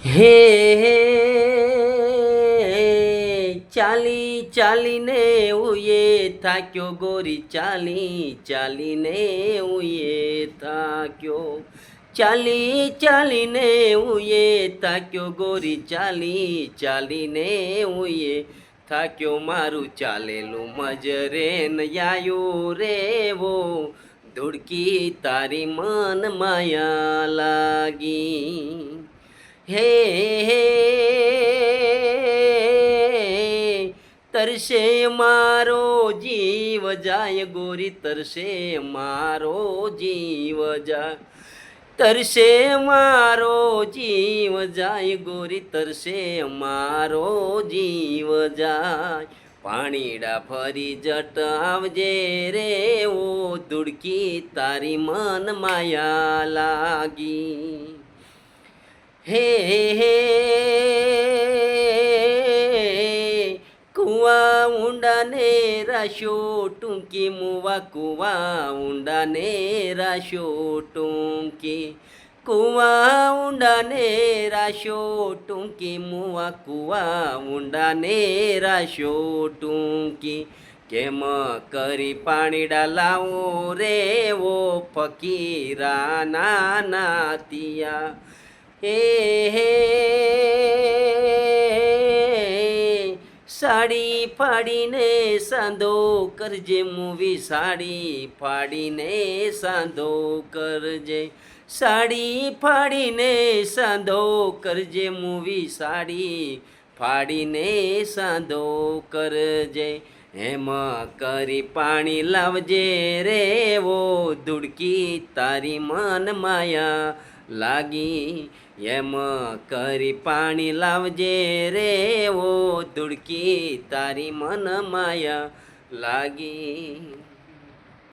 હે ચાલી ચાલીને ઉયે થાક્યો ગોરી, ચાલી ચાલીને ઉયે થાક્યો, ચાલી ચાલીને ઉયે થાક્યો ગોરી, ચાલી ચાલીને ઉયે થાક્યો, મારું ચાલેલું મજરે નયાયો રેવો, ધુડકી તારી મન માયા લાગી. હે તરસે મારો જીવ જાય ગોરી, તરસે મારો જીવ જાય, તરસે મારો જીવ જાય ગોરી, તરસે મારો જીવ જાય. પાણીડા ફરી જટ આવજે રે ઓ, ધુડકી તારી મન માયા લાગી. હે કુવા ઊંડાને રાશો ટૂંકી, મુવા કુવા ઊંડાને રાશો ટૂંકી, કુવા ઊંડાને રાશો ટૂંકી, મુવા કુવા ઊંડાને રાશો ટૂંકી. કેમ કરી પાણીડા લાવો રે ઓ, ફકીરા નાતિયા. હે સાડી ફાડીને સાંધો કરજે મૂવી, સાડી ફાડીને સાંધો કરજે, સાડી ફાડીને સાંધો કરજે મૂવી, સાડી ફાડીને સાંધો કરજે. એમ કરી પાણી લાવજે રે ઓ, ધુડકી તારી મન માયા લાગી. એમ કરી પાણી લાવજે રે ઓ, ધુડકી તારી મન માયા લાગી.